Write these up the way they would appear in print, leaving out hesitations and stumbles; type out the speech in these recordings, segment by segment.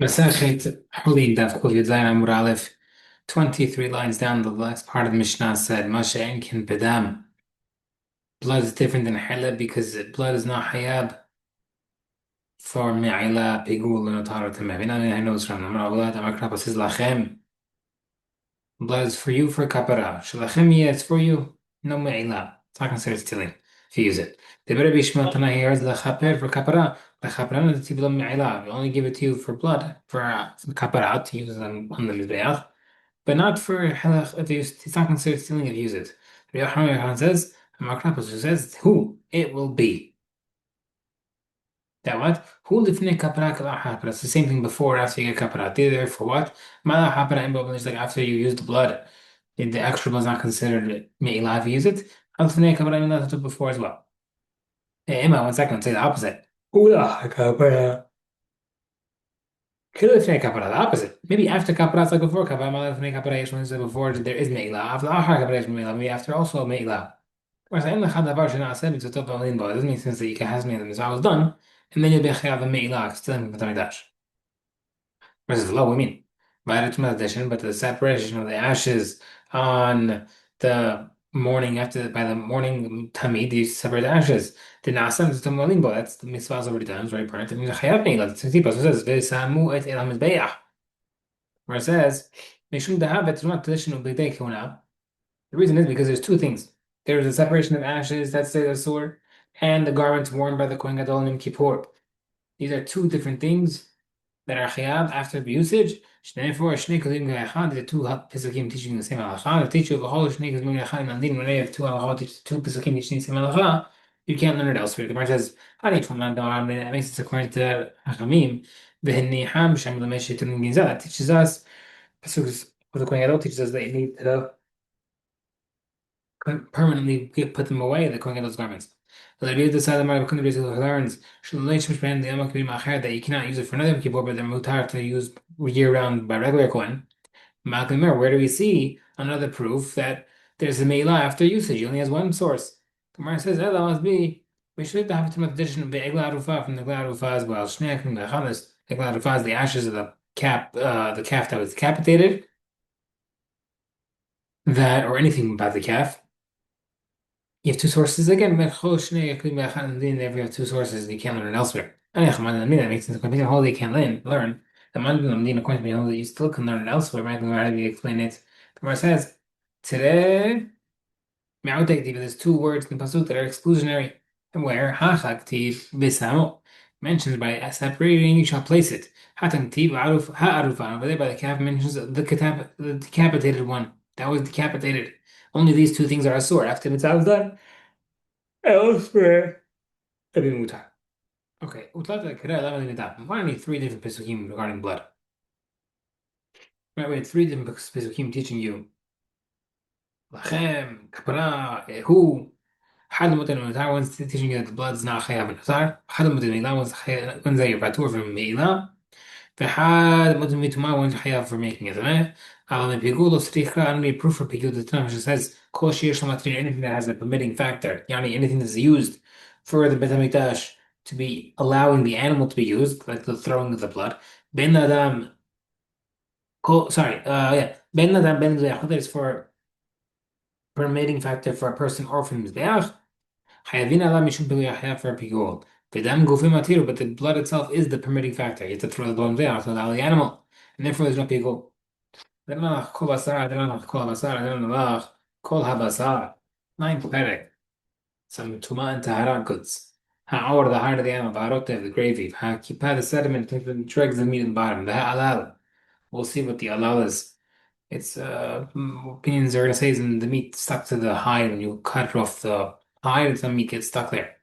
Masachet Hullin Daf Yud Zayin Amud Aleph, 23 lines down, the last part of the Mishnah said, Masha Enkin Bedam. Blood is different than Halab because blood is not Hayab for Me'ila, Pigul, and Otara Tameh. I know it's from the Blood, Amakrapa says Lachem. Blood is for you for Kapara. Shalachem, yeah, it's for you. No Me'ila. It's not considered stealing if you use it. The better be Shmuel Tana here is Lachaper for Kapara. Lachaper, no, it's even Me'ila. We only give it to you for blood, for Kapara, to use on the Mizbeach. But not for halach if you, it's not considered stealing if you use it. Rabbi Yochanan says, Makrapos who says, who? It will be. That what? Who lifnei kapara kala hapara. It's the same thing before or after you get kapara. There for what? Mala hapara and is like after you use the blood. The extra blood is not considered me'ilah if you use it. Al lifnei kapara and that's before as well. Hey, Emma, 1 second, say the opposite. Ula kapara. Kilo lifnei kapara, the opposite. Maybe after kapara it's like before kapara. Mala lifnei kapara yesh one before there is me'ilah. After achar kapara yesh me'ilah. Maybe after also me'ilah. Whereas in the Chadavar Shana said it's a top of limbo. It doesn't make sense that you can have me the mitzvah was done, and then you'll be chayav a me'ilah, still in the Midrash. Whereas the law, we mean, by the addition, but the separation of the ashes on the morning after, by the morning tamid, you separate the ashes. The nasa is top of limbo. That's the mitzvah is already done. It's very important. And the chayav me'ilah. It's 60 pasuk says v'samu et elam mizbeach. Where it says mishum dahavet not tradition of b'dei kehuna. The reason is because there's two things. There's a separation of ashes, that's the sword, and the garments worn by the Kohen Gadol in Yom Kippur. These are two different things that are chayab after the usage. Therefore, shnei kelim ga'echad, the two pesukim teaching the same halacha. The teacher of the whole shnei kelim ga'echad mandin when they have two halacha teach two pesukim teaching the same halacha. You can't learn it elsewhere. The Gemara says, "Hani from that makes it according to Hachamim." V'henniham shem l'meshetun ginzah teaches us pesuks of the Kohen Gadol teaches us that you need to permanently put them away, the Kohen Gadol's garments. The Rabbi decided learns that you cannot use it for another Yom Kippur, but they're mutar to use year-round by regular Kohen. Where do we see another proof that there's a Meila after usage? He only has one source. Gemara says that must be we should have to make addition of the Egla Arufa from the Egla Arufa as well. Shnei from the Chalas. Egla Arufa is the ashes of the calf that was decapitated. That or anything about the calf. You have two sources again. If you have two sources, you can't learn it elsewhere. That makes sense. When holiday you can't learn. The man according to me, that you still can learn it elsewhere. How do you explain it? The Gemara says today. There's two words in the pasuk that are exclusionary, and where hachaktiv v'samo mentions by separating, you shall place it. Hatantiv ha'arufan over there by the calf mentions the decapitated one that was decapitated. Only these two things are asur. After the mitzvah is done, elsewhere, it'll be mutar. Okay, why only three different pesukim regarding blood? Right, we had three different pesukim teaching you lachem, kapara, hu. حد مدن المتاع one's teaching you that the blood is not chayav b'natar. حد مدن الميلا one's that you're batur from meila. فحد مدن mituma one's chayav for making it. على بيقولوا صريخة only proof for بيقول the term which says كل شيء شلمترين anything that has a permitting factor. يعني anything that's used for the Bet HaMikdash to be allowing the animal to be used, like the throwing of the blood. Ben Adam, Ben Adam Ben is for permitting factor for a person or for Mizbeach. חייבים עליו משום פגוע חייב for a פיגול. ודם גופי מתיר, but the blood itself is the permitting factor. You have to throw the blood there, so the animal, and therefore there's no פיגול. זה לא נלך כל בשר, זה לא נלך כל הבשר, זה לא נלך כל הבשר. 9th פרק. Some tuma and tahara goods. Ha'or, the heart of the animal, v'arotev, the gravy. Ha'kippah, the sediment, the dregs the meat at the bottom. The ha'alal. We'll see what the alal is. Its opinions are going to say is the meat stuck to the hide when you cut off the hide, the meat gets stuck there.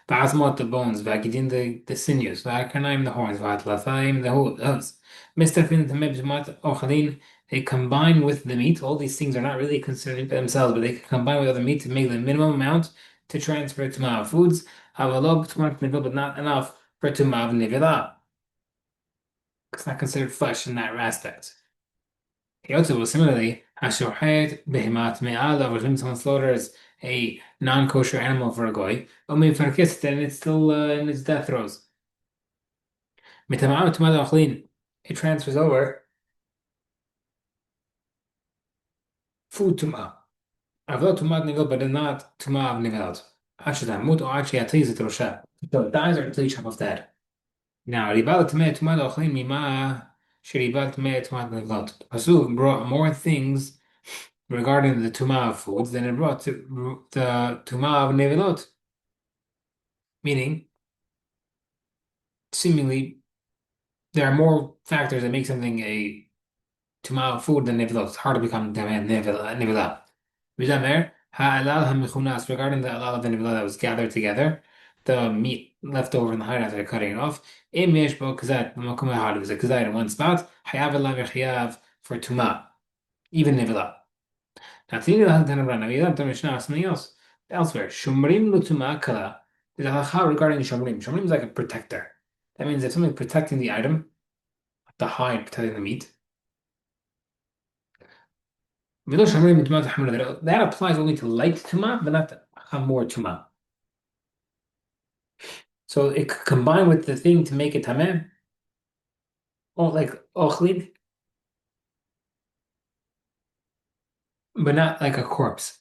Ba'azmot, the bones, v'agidin, the sinews, v'akarnaim, the horns, v'atlathaim, the hooves. Mistafin, the mebzmat, ochalin, they combine with the meat. All these things are not really considered by themselves, but they can combine with other meat to make the minimum amount to transfer to Ma'av foods. Avalog, but not enough for Tumav Nivilah. It's not considered flesh in that aspect. Also, similarly, Hashochet Behemat Me'al, when someone slaughters a non-kosher animal for a goy, then it's still in its death throes. Mitama'am Tumad Achlin. it transfers over food tuma. Avot tuma nigel, but not tuma of nivelot. Actually, mut or actually at least it rosha. So it dies or at least of that. Now, ribat tuma tuma dochlin mima shribat tuma tuma nivelot. Pasuk brought more things regarding the tuma of foods than it brought the tuma of nivelot. Meaning, seemingly, there are more factors that make something a tuma of food than nivelot. It's hard to become nivelot. Vidamer, ha'alal ha'mechunas, regarding the alal of the nivelah that was gathered together, the meat left over in the hide after cutting it off. Im yesh bo kazat b'makom echad, it was a kazat in one spot. Hayav elav yechayav for tuma, even nivelah. Now, tini lahal tanabran, now we learned the Mishnah something else elsewhere. Shumrim l'tuma kala. There's a halacha regarding shumrim. Shumrim is like a protector. That means if something's protecting the item, the hide protecting the meat. That applies only to light tuma, but not to hamor tuma. So it could combine with the thing to make it tameh, or like ochlid, but not like a corpse.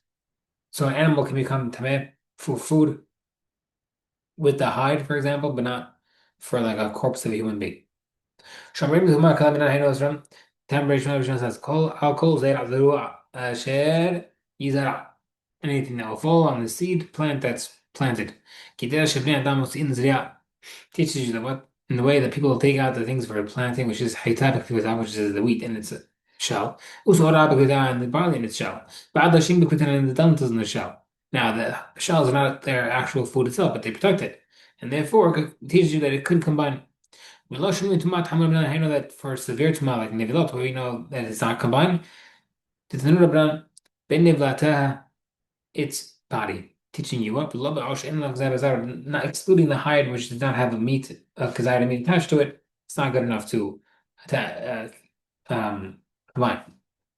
So an animal can become tameh for food with the hide, for example, but not for like a corpse of a human being. Shomrim l'tumah kala minan haynos ram. Temporary Shemar says, "Kol alcohol zera zerua asher yizara." Anything that will fall on the seed plant that's planted. Kidera shebnei adam in zriya teaches you that what in the way that people will take out the things for planting, which is haytabik pikutan, which is the wheat in its shell. Also pikutan and the barley in its shell. Ba'ad shim pikutan and the lentils in the shell. Now the shells are not their actual food itself, but they protect it, and therefore it teaches you that it could combine. We know that for severe tuma like nevilot, we know that it's not combined. Its body, teaching you what, not excluding the hide, which does not have a meat, a kazayda meat attached to it. It's not good enough to combine.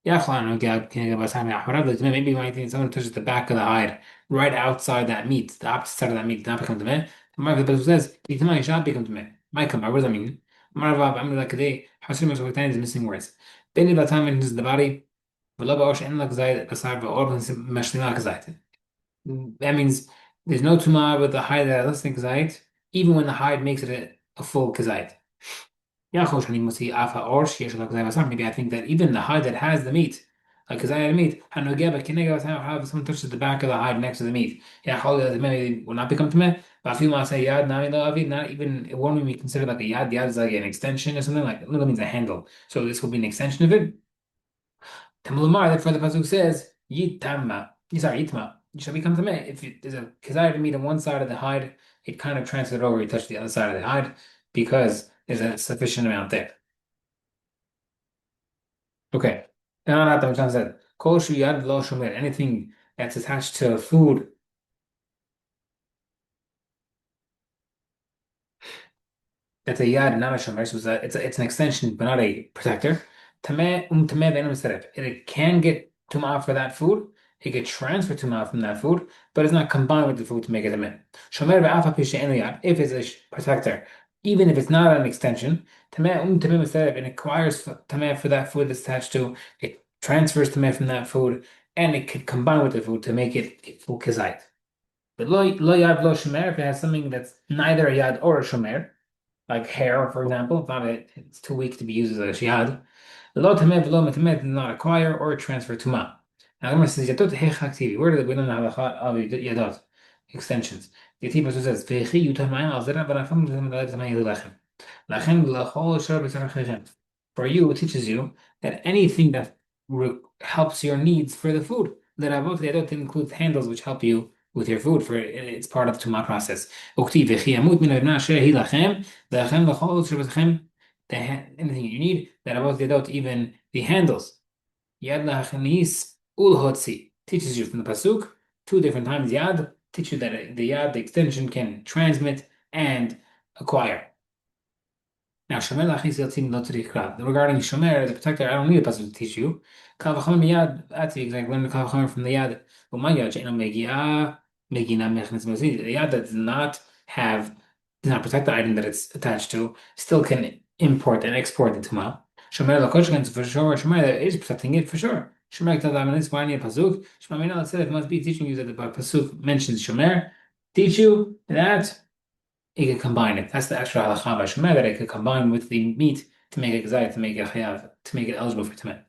Maybe when think someone touches the back of the hide right outside that meat, the opposite side of that meat, not become tameh. The Bible says, "Itama shall become tameh." Might come. What does that mean? Maravav Amr Lakadei, Hashim Maswatan is missing words. Beni Batam enters the body. V'lo ba'osh en lak zayit asar v'or mashlima kazayit. That means there's no tumah with the hide that less than kazayit, even when the hide makes it a full kazayit. Maybe I think that even the hide that has the meat, like kazayit meat, have someone touches the back of the hide next to the meat. Maybe will not become tumah. But not even it won't be considered like a yad. Yad is like an extension or something like it means a handle. So this will be an extension of it. Tamulumar, therefore the pasuk says, Yitama. Yitma. You shall become tameh. If there's a kazayit meat on one side of the hide, it kind of transferred over, you touch the other side of the hide because there's a sufficient amount there. Okay. Now not the Mishnah said, Kol shuyad lo shomer, anything that's attached to food that's a yad, not a shomer, so it's an extension, but not a protector. Tameh tameh ve'enu mitzaref. It can get tumah for that food. It can transfer tumah from that food, but it's not combined with the food to make it tameh. Shomer ve'afa pishe enu yad. If it's a protector, even if it's not an extension, tameh tameh mitzaref, and it acquires tameh for that food that's attached to. It transfers tameh from that food, and it could combine with the food to make it a full kazait. But lo yad lo shomer, if it has something that's neither a yad or a shomer, like hair, for example, it's too weak to be used as a shiad. Lo tameh v'lo metameh did not acquire or transfer tuma. Now, the says yadot hechaktivi. Where did we learn the halacha of yadot extensions? The Tipa says vechi yutamayim al zera v'rafam v'tamayim lechem. Lechem l'chol shor b'tzarachechem. For you, it teaches you that anything that helps your needs for the food. The Ravot yadot includes handles which help you with your food, for it's part of the tuma process. Ukti vechi yamut min avna shehi lachem. Anything you need, that about the dot, even the handles. Yad lachanis ulhotzi teaches you from the pasuk 2 different times. Yad teach you that the yad, the extension, can transmit and acquire. Now, shomer lachis yotzim lo tzarich krav. Regarding shomer, the protector, I don't need a pasuk to teach you. Kal v'chomer miyad, that's exactly learn the kal v'chomer from the yad. U'mayad she'eno megia megina mechnes mozid. The yad that does not protect the item that it's attached to, still can import and export the Tumah. Shomer Lakoshkins for sure, Shomer that is protecting it for sure. Shomer Tadamanis Vanya Pasuk. Shmamina said it must be teaching you that the Pasuk mentions Shomer. Teach you that you can combine it. That's the extra halacha by Shomer that it could combine with the meat to make it excited, to make it chayav, to make it eligible for Tumah.